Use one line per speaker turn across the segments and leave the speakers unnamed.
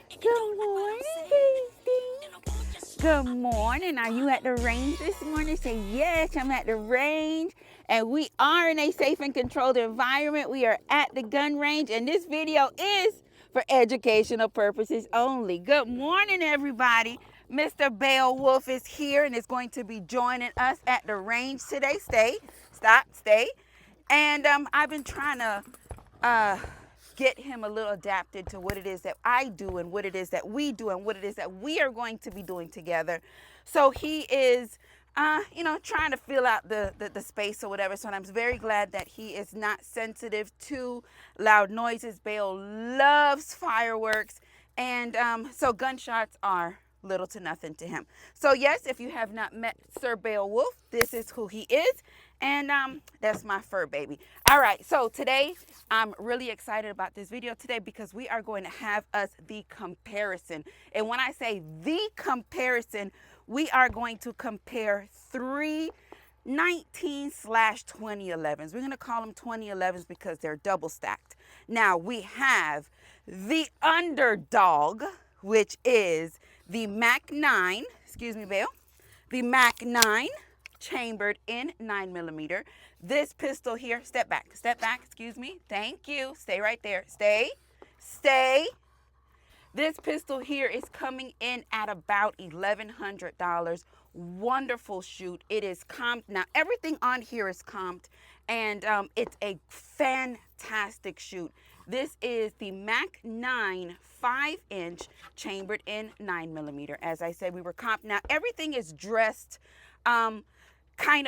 Good morning, Beastie. Good morning. Are you at the range this morning? Say, yes, I'm at the range. And we are in a safe and controlled environment. We are at the gun range. And this video is for educational purposes only. Good morning, everybody. Mr. Beowulf is here and is going to be joining us at the range today. Stay. And I've been trying to get him a little adapted to what it is that I do and what it is that we do and what it is that we are going to be doing together. So he is, trying to fill out the space or whatever. So I'm very glad that he is not sensitive to loud noises. Bale loves fireworks. And so gunshots are little to nothing to him. So yes, if you have not met Sir Beowulf, this is who he is. And that's my fur baby. All right, so today I'm really excited about this video today because we are going to have us the comparison. And when I say the comparison, we are going to compare three 19/2011s. We're going to call them 2011s because they're double stacked. Now we have the underdog, which is the MAC9, excuse me, Bale, the MAC9 chambered in 9mm. This pistol here, step back, excuse me, thank you, stay right there, stay. This pistol here is coming in at about $1,100. Wonderful shoot. It is comped. Now, everything on here is comped, and it's a fantastic shoot. This is the MAC9 5-inch chambered in 9mm. As I said, we were comped. Now, everything is dressed kind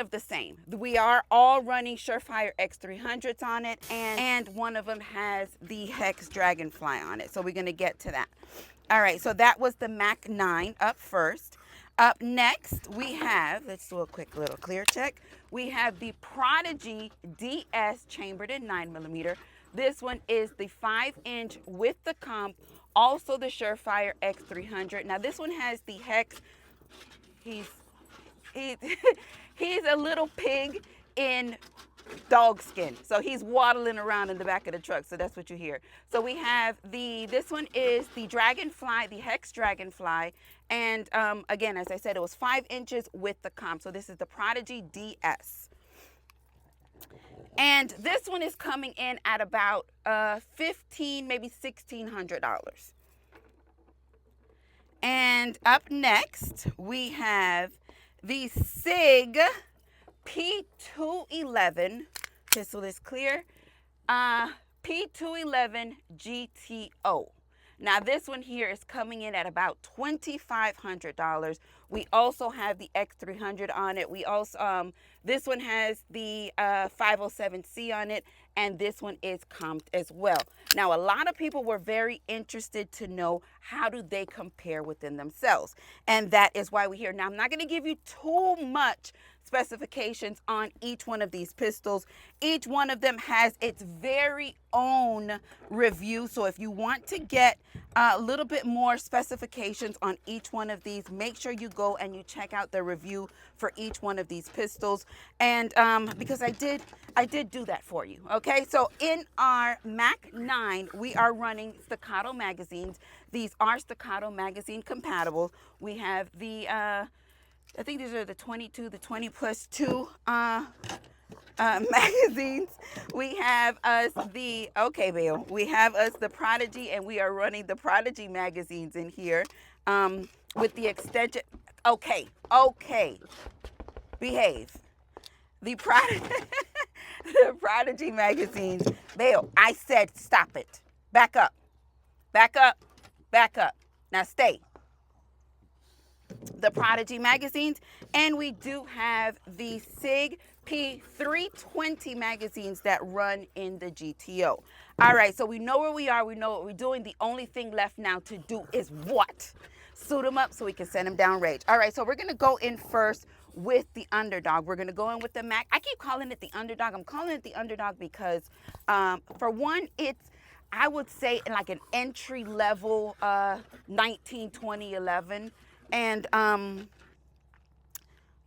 of the same. We are all running Surefire X300s on it, and one of them has the Hex Dragonfly on it. So we're going to get to that. All right, so that was the MAC9 up first. Up next, we have, let's do a quick little clear check. We have the Prodigy DS chambered in 9mm. This one is the 5-inch with the comp, also the Surefire X300. Now this one has the Hex. He's a little pig in dog skin. So he's waddling around in the back of the truck. So that's what you hear. So we have this one is the Dragonfly, the Hex Dragonfly. And again, as I said, it was 5 inches with the comp. So this is the Prodigy DS. And this one is coming in at about $1,500, maybe $1,600. And up next, we have the Sig P211, pistol is clear, P211 GTO. Now this one here is coming in at about $2,500. We also have the X300 on it. We also, this one has the 507C on it, and this one is comped as well. Now a lot of people were very interested to know how do they compare within themselves, and that is why we're here. Now I'm not going to give you too much specifications on each one of these pistols. Each one of them has its very own review. So if you want to get a little bit more specifications on each one of these, make sure you go and you check out the review for each one of these pistols. And because I did do that for you. Okay, so in our MAC9, we are running staccato magazines. These are staccato magazine compatible. We have the I think these are the 22, the 20+2 magazines. We have us the, okay, Bill, we have us the Prodigy, and we are running the Prodigy magazines in here with the extension. Okay, behave. The Prodigy magazines. Bill, I said stop it. Back up. Now stay. The Prodigy magazines, and we do have the Sig P320 magazines that run in the GTO. All right, so we know where we are, we know what we're doing. The only thing left now to do is what? Suit them up so we can send them down range. All right, so we're gonna go in first with the underdog. We're gonna go in with the Mac. I keep calling it the underdog. I'm calling it the underdog because for one, it's, I would say, like an entry level 2011. And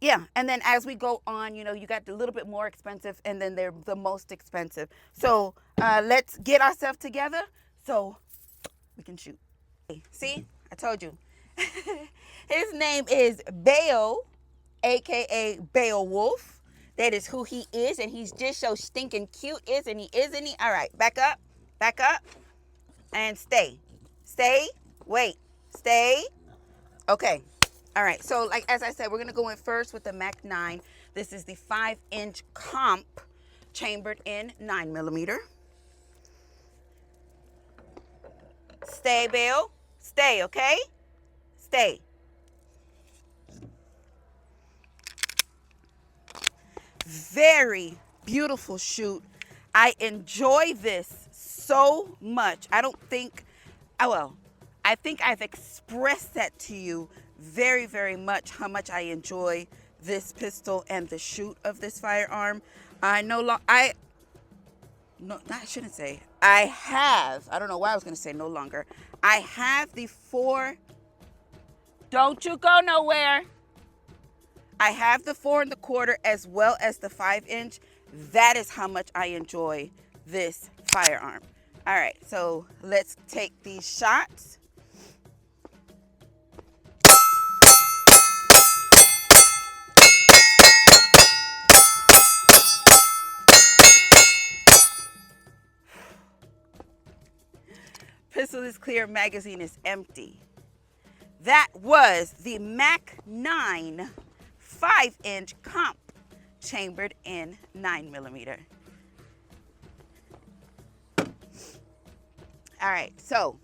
yeah, and then as we go on, you got a little bit more expensive, and then they're the most expensive. So let's get ourselves together so we can shoot. See, I told you. His name is Bale, aka Beowulf. That is who he is, and he's just so stinking cute, isn't he? Isn't he? All right, back up, and stay. Wait, stay. Okay. All right, so like as I said, we're gonna go in first with the MAC9. This is the 5-inch comp, chambered in 9mm. Stay, Bill. Stay, okay? Stay. Very beautiful shoot. I enjoy this so much. I think I've expressed that to you very, very much, how much I enjoy this pistol and the shoot of this firearm. I don't know why I was going to say no longer. I have the 4. Don't you go nowhere. I have the 4 1/4 as well as the 5-inch. That is how much I enjoy this firearm. All right, so let's take these shots. Pistol is clear, magazine is empty. That was the MAC9 5-inch comp, chambered in 9mm. All right, so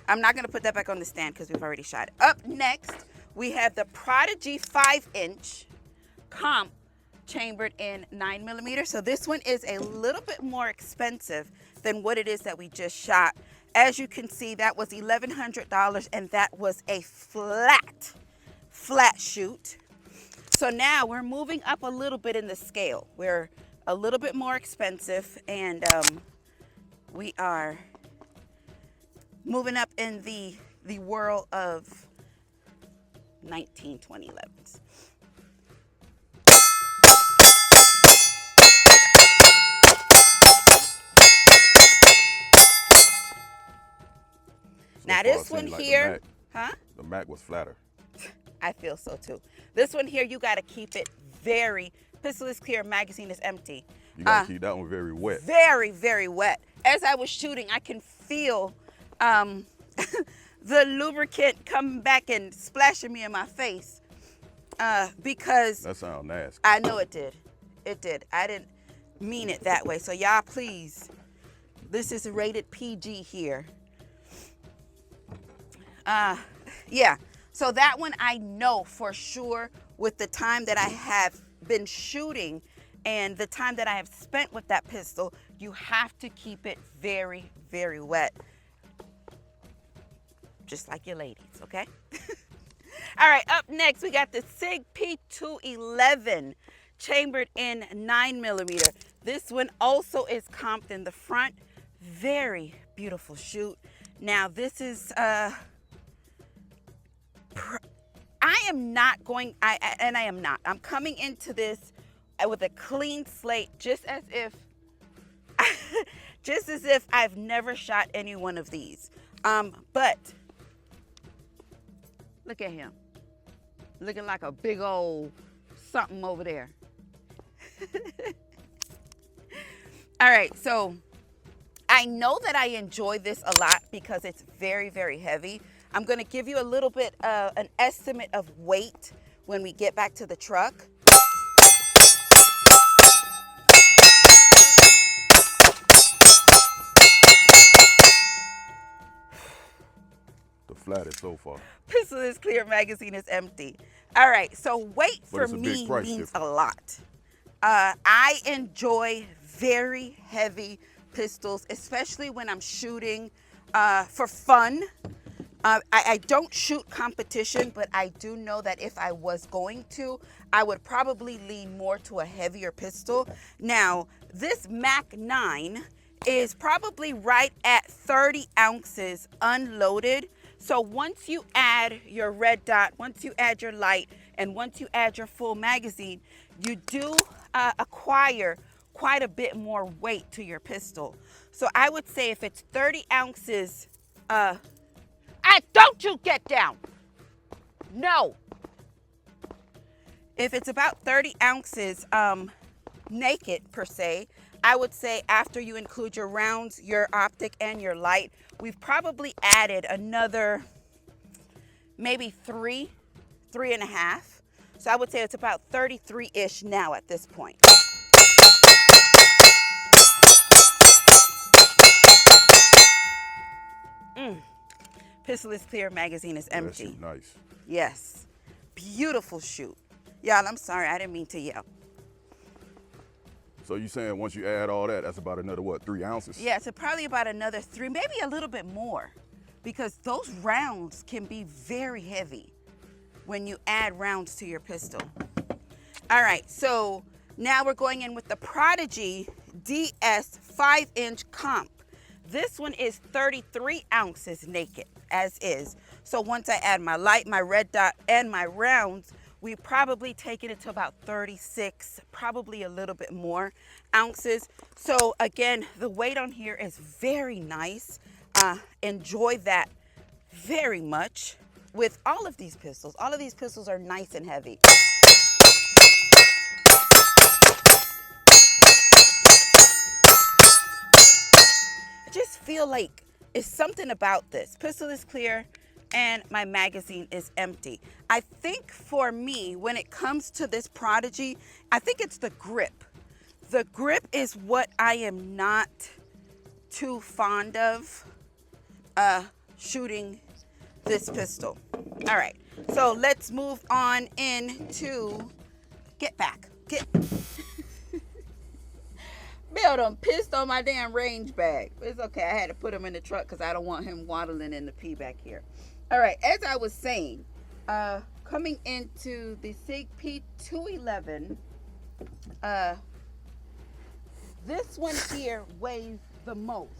I'm not going to put that back on the stand because we've already shot it. Up next, we have the Prodigy 5-inch comp, chambered in 9mm. So this one is a little bit more expensive than what it is that we just shot. As you can see, that was $1,100, and that was a flat shoot. So now we're moving up a little bit in the scale. We're a little bit more expensive, and we are moving up in the world of 2011s. Now this one here,
the Mac was flatter.
I feel so too. This one here, you got to keep it very, pistol is clear, magazine is empty.
You got to keep that one very wet.
Very, very wet. As I was shooting, I can feel the lubricant coming back and splashing me in my face because...
That sounds nasty.
I know it did. It did. I didn't mean it that way. So y'all, please, this is rated PG here. Yeah, so that one I know for sure, with the time that I have been shooting and the time that I have spent with that pistol, you have to keep it very, very wet. Just like your ladies, okay? All right, up next, we got the Sig P211, chambered in 9mm. This one also is comped in the front. Very beautiful shoot. Now, this is... I'm coming into this with a clean slate, just as if I've never shot any one of these. But look at him, looking like a big old something over there. All right, so I know that I enjoy this a lot because it's very, very heavy. I'm going to give you a little bit an estimate of weight when we get back to the truck.
The flat is so far.
Pistol is clear, magazine is empty. All right, so weight for me means a lot. I enjoy very heavy pistols, especially when I'm shooting for fun. I don't shoot competition, but I do know that if I was going to, I would probably lean more to a heavier pistol. Now, this MAC9 is probably right at 30 ounces unloaded. So once you add your red dot, once you add your light, and once you add your full magazine, you do acquire quite a bit more weight to your pistol. So I would say if it's 30 ounces, I you get down? No. If it's about 30 ounces naked per se, I would say after you include your rounds, your optic, and your light, we've probably added another maybe 3.5. So I would say it's about 33-ish now at this point. Pistol is clear, magazine is empty.
That shoot nice.
Yes. Beautiful shoot. Y'all, I'm sorry, I didn't mean to yell.
So you saying once you add all that, that's about another, what, 3 ounces?
Yeah, so probably about another 3, maybe a little bit more, because those rounds can be very heavy when you add rounds to your pistol. All right, so now we're going in with the Prodigy DS 5-inch comp. This one is 33 ounces naked, as is. So once I add my light, my red dot, and my rounds, we probably taken it to about 36, probably a little bit more ounces. So again, the weight on here is very nice. Enjoy that very much with all of these pistols. All of these pistols are nice and heavy. I just feel like it's something about this. Pistol is clear and my magazine is empty. I think for me, when it comes to this Prodigy, I think it's the grip. The grip is what I am not too fond of shooting this pistol. All right, so let's move on into, get back, get. Bill done pissed on my damn range bag. It's okay, I had to put him in the truck because I don't want him waddling in the pee back here. All right, as I was saying, coming into the Sig P211, this one here weighs the most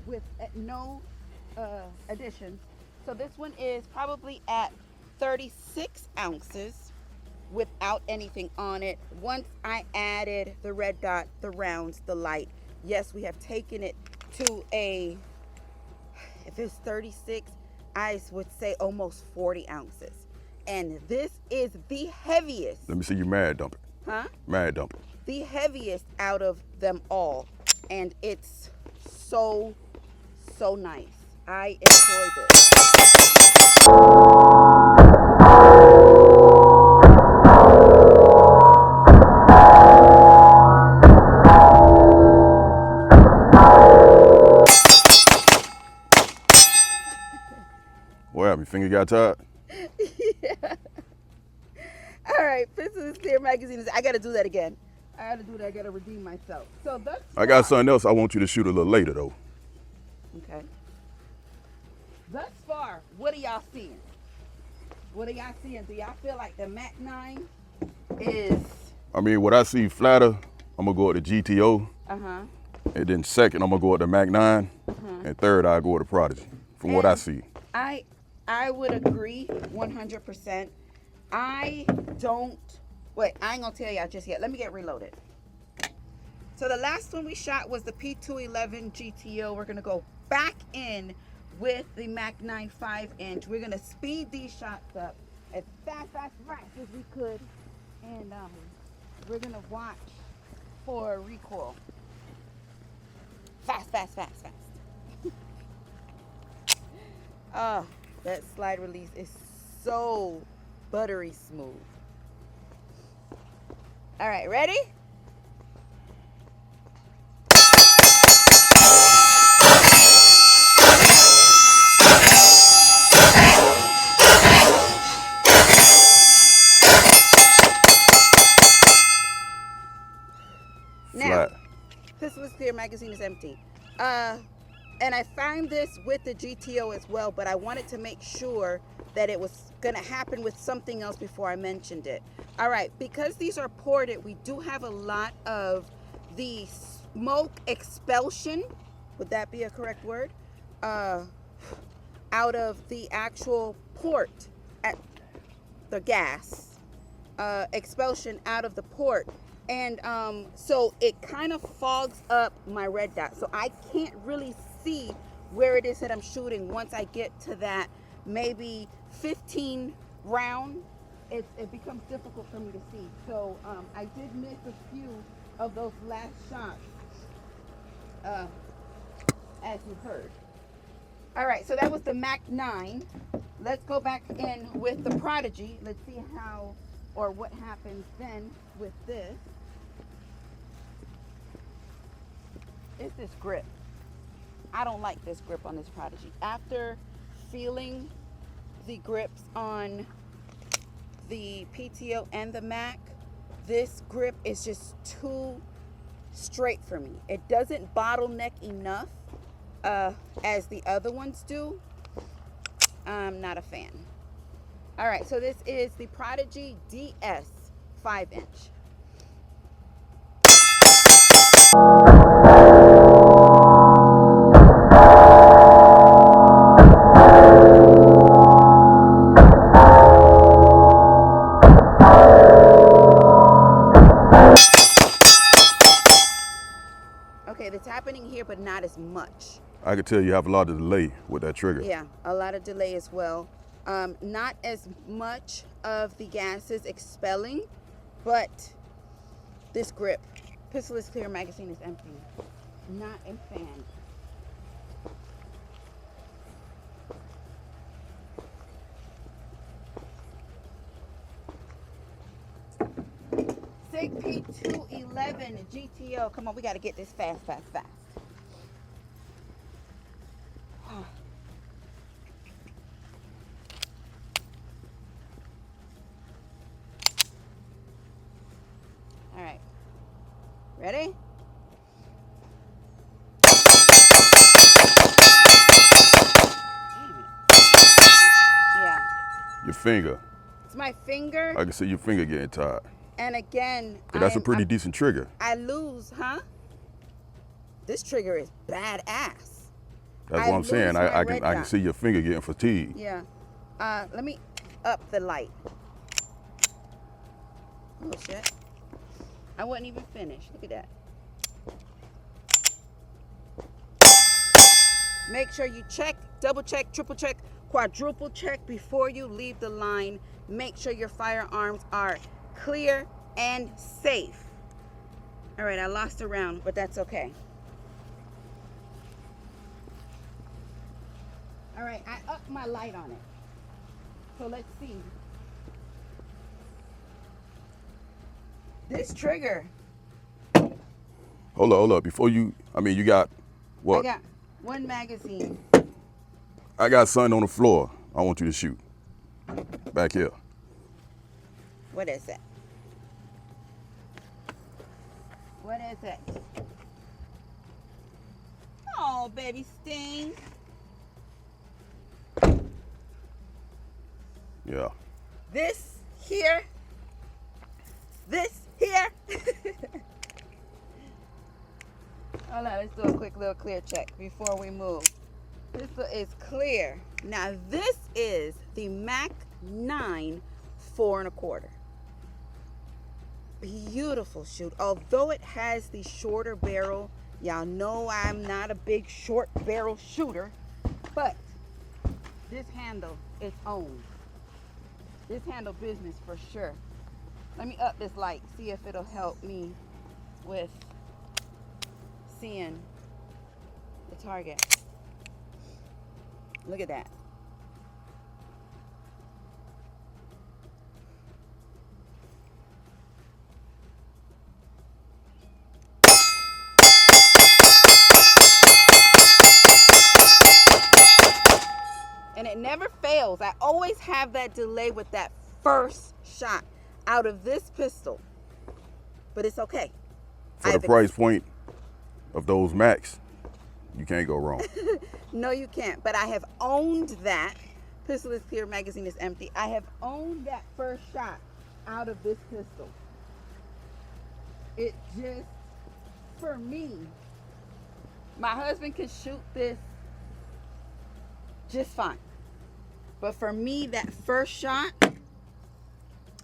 with no additions. So this one is probably at 36 ounces without anything on it. Once I added the red dot, the rounds, the light, yes, we have taken it to a, if it's 36, I would say almost 40 ounces. And this is the heaviest.
Let me see you mad dump it.
Huh?
Mad dump it.
The heaviest out of them all. And it's so, so nice. I enjoyed it.
What happened? Finger got tired?
Yeah. All right, Pistol is Clear magazine. I got to do that again. I got to do that. I got to redeem myself. So that's
I got something else I want you to shoot a little later, though.
Okay. Thus far, what are y'all seeing? What are y'all seeing? Do y'all feel like the MAC9 is...
I mean, what I see flatter, I'm going to go with the GTO.
Uh-huh.
And then second, I'm going to go with the MAC9. And third, I'll go with the Prodigy, from what I see.
I would agree 100%. I ain't going to tell y'all just yet. Let me get reloaded. So the last one we shot was the P211 GTO. We're going to go back in with the MAC9 5-inch. We're going to speed these shots up as fast as we could. And we're going to watch for recoil. Fast. That slide release is so buttery smooth. All right, ready? Now, Pistol is Clear magazine is empty. And I found this with the GTO as well, but I wanted to make sure that it was going to happen with something else before I mentioned it. All right, because these are ported, we do have a lot of the smoke expulsion, would that be a correct word? Out of the actual port, at the gas, expulsion out of the port. And so it kind of fogs up my red dot. So I can't really see where it is that I'm shooting. Once I get to that maybe 15 round, it becomes difficult for me to see. So I did miss a few of those last shots, as you heard. All right, so that was the MAC9. Let's go back in with the Prodigy. Let's see how or what happens then with this. It's this grip. I don't like this grip on this Prodigy. After feeling the grips on the PTO and the MAC, this grip is just too straight for me. It doesn't bottleneck enough as the other ones do. I'm not a fan. All right, so this is the Prodigy DS 5-inch. Okay, that's happening here, but not as much.
I could tell you have a lot of delay with that trigger.
Yeah, a lot of delay as well. Not as much of the gases expelling, but this grip. Pistol is clear, magazine is empty. Not a fan. Sig P211 GTO. Come on, we got to get this fast. All right. Ready? Yeah.
Your finger.
It's my finger.
I can see your finger getting tired.
And again,
But that's a pretty decent trigger.
I lose, huh? This trigger is badass.
That's what I'm saying. I can see your finger getting fatigued.
Yeah. Let me up the light. Oh shit. I wasn't even finished. Look at that. Make sure you check, double check, triple check, quadruple check before you leave the line. Make sure your firearms are clear and safe. All right, I lost a round, but that's okay. All right, I upped my light on it. So let's see. This trigger.
Hold up. Before you, you got what?
I got one magazine.
I got something on the floor I want you to shoot. Back here.
What is it? What is it? Oh, baby Sting.
Yeah.
This here. Hold on, let's do a quick little clear check before we move. This is clear. Now this is the MAC9 4 1/4. Beautiful shoot. Although it has the shorter barrel, y'all know I'm not a big short barrel shooter, but this handle is owned. This handle business for sure. Let me up this light, see if it'll help me with seeing the target. Look at that. And it never fails. I always have that delay with that first shot out of this pistol. But it's okay.
For the price point of those Macs, you can't go wrong.
No, you can't. But I have owned that. Pistol is clear, magazine is empty. I have owned that first shot out of this pistol. It just, for me, my husband can shoot this just fine. But for me, that first shot,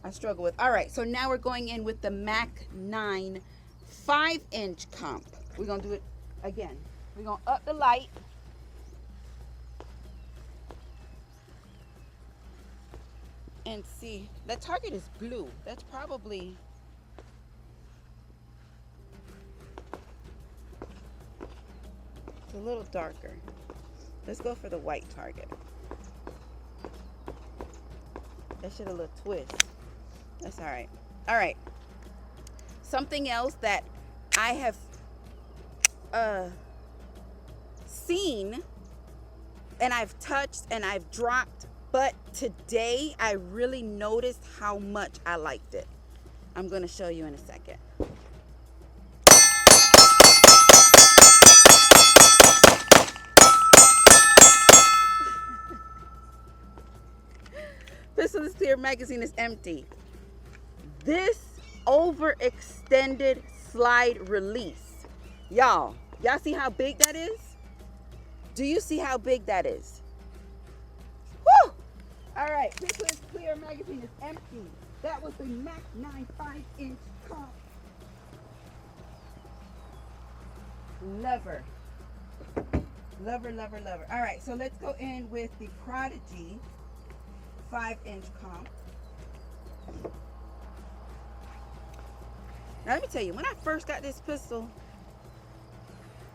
I struggle with. All right, so now we're going in with the MAC9 5-inch comp. We're going to do it again. We're going to up the light. and see. The target is blue. That's probably... It's a little darker. Let's go for the white target. That should have a little twist. That's all right. All right. Something else that I have seen and I've touched and I've dropped, but today I really noticed how much I liked it. I'm going to show you in a second. Pistol is clear, magazine is empty. This overextended slide release. Y'all see how big that is? Do you see how big that is? Woo! All right, pistol is clear, magazine is empty. That was the MAC9 5-inch comp. Lever. All right, so let's go in with the Prodigy 5-inch comp. Now let me tell you, when I first got this pistol,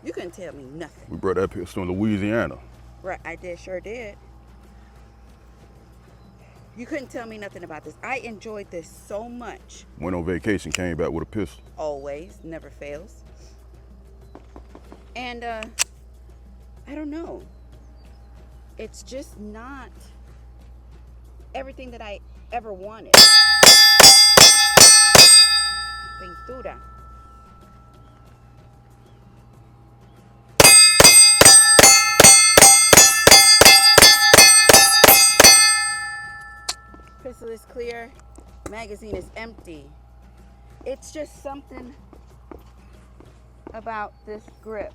you couldn't tell me nothing.
We brought that pistol in Louisiana.
Right, I did, sure did. You couldn't tell me nothing about this. I enjoyed this so much.
Went on vacation, came back with a pistol.
Always, never fails. And I don't know. It's just not everything that I ever wanted. Pintura. Pistol is clear, magazine is empty. It's just something about this grip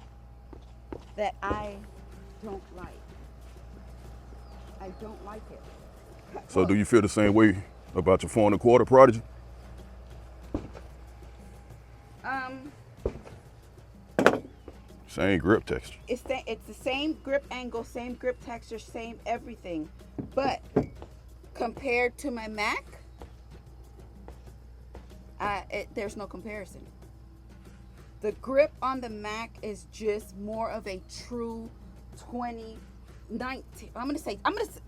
that I don't like. I don't like it.
So do you feel the same way about your 4 1/4 Prodigy? Same grip texture.
It's the same grip angle, same grip texture, same everything. But compared to my Mac, there's no comparison. The grip on the Mac is just more of a true 2019. I'm gonna say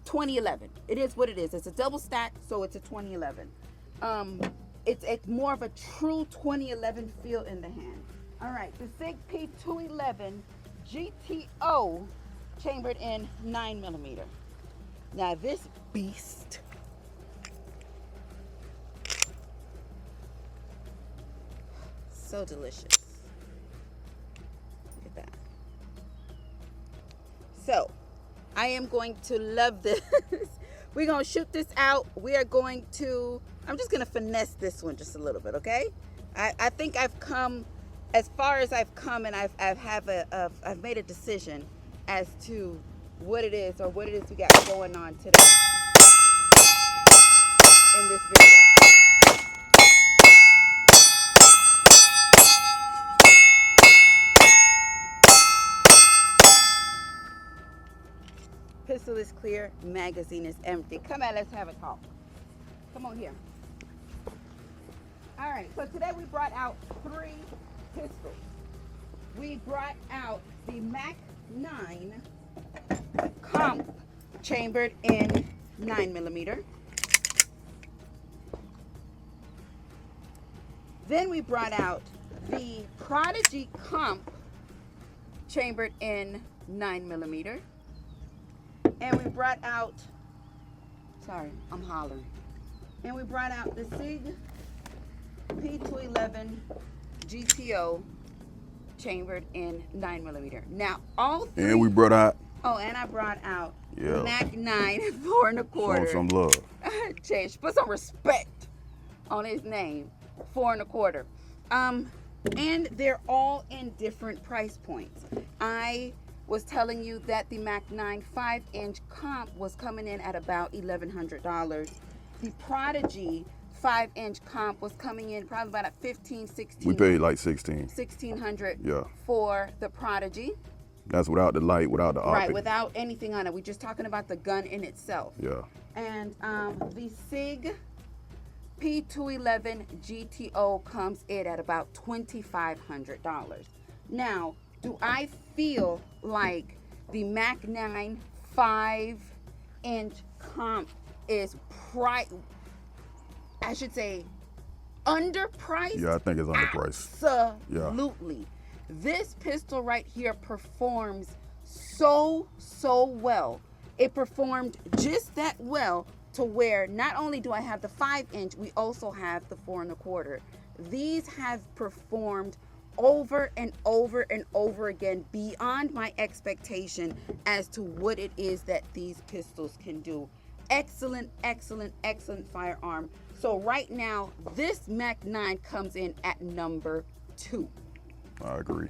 2011. It is what it is. It's a double stack, so it's a 2011. It's more of a true 2011 feel in the hand. All right, the Sig P211 GTO chambered in 9mm. Now this beast so delicious. Look at that. So I am going to love this. We're going to shoot this out. We are going to, I'm just going to finesse this one just a little bit, okay? I think I've come as far as I've come, and I've made a decision as to what it is we got going on today in this video. Pistol is clear, magazine is empty. Come on, let's have a talk. Come on here. All right, so today we brought out 3 pistols. We brought out the MAC9 comp chambered in 9mm. Then we brought out the Prodigy comp chambered in 9mm. And we brought out, sorry, I'm hollering. And we brought out the Sig P211 GTO chambered in 9mm. Now, all 3.
And we brought out.
Oh, and I brought out MAC9 4 1/4.
Show some love.
Change. Put some respect on his name. 4 1/4. And they're all in different price points. I was telling you that the MAC9 5-inch comp was coming in at about $1,100. The Prodigy 5-inch comp was coming in probably about $1,500, $1,600.
We paid like $1,600.
$1,600
Yeah.
for the Prodigy.
That's without the light, without the optic.
Right, without anything on it. We're just talking about the gun in itself.
Yeah.
And the Sig P211 GTO comes in at about $2,500. Now, do I feel like the MAC9 5-inch comp is underpriced?
Yeah, I think it's underpriced.
Absolutely. Yeah. This pistol right here performs so well. It performed just that well to where not only do I have the 5-inch, we also have the 4 1/4. These have performed over and over and over again beyond my expectation as to what it is that these pistols can do. Excellent firearm. So right now, this MAC9 comes in at number 2.
I agree.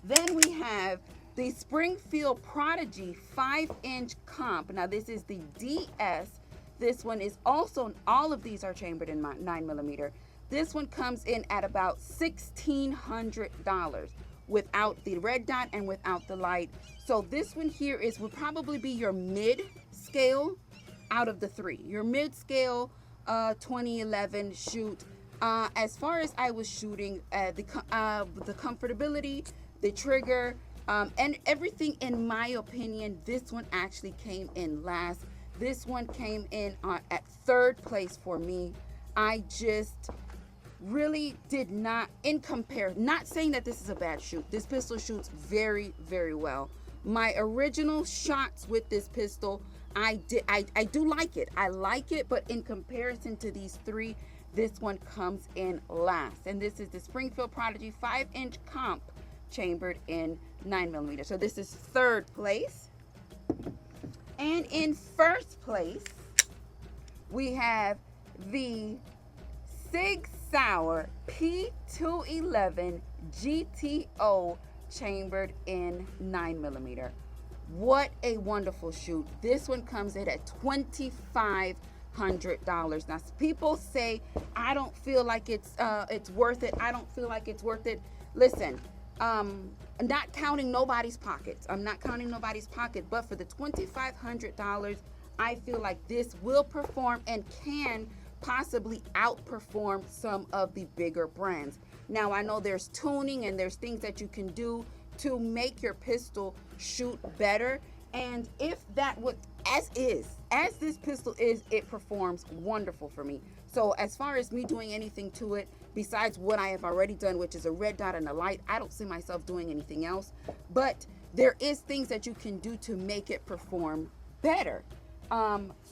Then we have the Springfield Prodigy 5-inch comp. Now this is the DS. This one is also, all of these are chambered in 9mm. This one comes in at about $1,600 without the red dot and without the light. So this one here would probably be your mid scale out of the 3. Your mid scale 2011 shoot. As far as I was shooting, the comfortability, the trigger, and everything, in my opinion, this one actually came in last. This one came in at 3rd place for me. I just really did not, not saying that this is a bad shoot. This pistol shoots very well. My original shots with this pistol, I do like it. I like it, but in comparison to these 3, this one comes in last. And this is the Springfield Prodigy 5-inch comp chambered in 9mm. So this is 3rd place. And in 1st place, we have the Sig Sauer P211 GTO chambered in 9mm. What a wonderful shoot. This one comes in at $2,500. Now, people say, I don't feel like it's worth it. I don't feel like it's worth it. Listen, I'm not counting nobody's pockets. I'm not counting nobody's pocket, but for the $2,500, I feel like this will perform and can possibly outperform some of the bigger brands. Now, I know there's tuning and there's things that you can do to make your pistol shoot better. And if that would, as this pistol is, it performs wonderful for me. So as far as me doing anything to it, besides what I have already done, which is a red dot and a light, I don't see myself doing anything else. But there is things that you can do to make it perform better.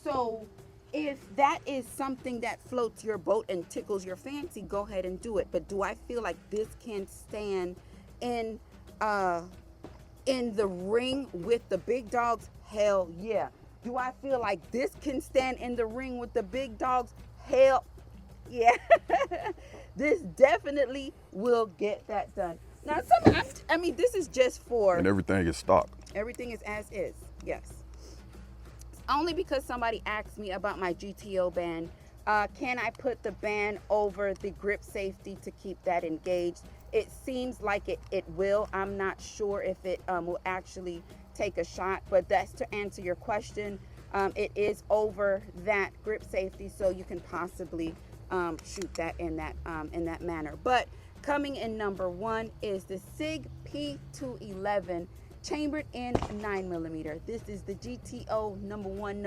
So if that is something that floats your boat and tickles your fancy, go ahead and do it. But do I feel like this can stand in the ring with the big dogs? Hell yeah. Do I feel like this can stand in the ring with the big dogs? Hell yeah. This definitely will get that done. Now, I mean, this is just for...
And everything is stock.
Everything is as is, yes. Only because somebody asked me about my GTO band. Can I put the band over the grip safety to keep that engaged? It seems like it will. I'm not sure if it will actually take a shot, but that's to answer your question. It is over that grip safety, so you can possibly shoot that in that manner. But coming in number 1 is the Sig P211 chambered in 9mm. This is the GTO number one.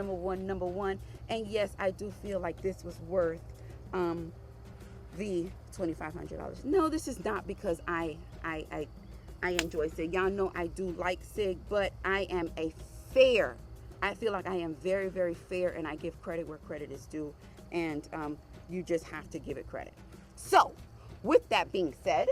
And yes, I do feel like this was worth the $2,500. No, this is not because I enjoy Sig. Y'all know I do like Sig, but I feel like I am very fair, and I give credit where credit is due, and you just have to give it credit. So with that being said,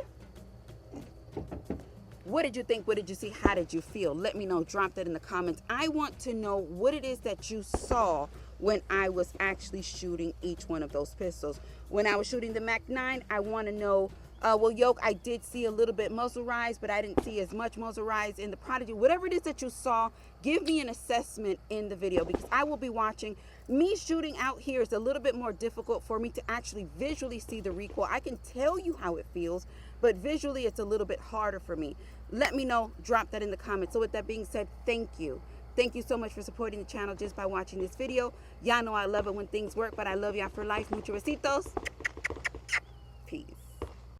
what did you think? What did you see? How did you feel? Let me know. Drop that in the comments. I want to know what it is that you saw when I was actually shooting each one of those pistols. When I was shooting the MAC9, I want to know, well, Yoke, I did see a little bit muzzle rise, but I didn't see as much muzzle rise in the Prodigy. Whatever it is that you saw, give me an assessment in the video, because I will be watching. Me shooting out here is a little bit more difficult for me to actually visually see the recoil. I can tell you how it feels, but visually it's a little bit harder for me. Let me know. Drop that in the comments. So with that being said, thank you. Thank you so much for supporting the channel just by watching this video. Y'all know I love it when things work, but I love y'all for life. Muchos besitos.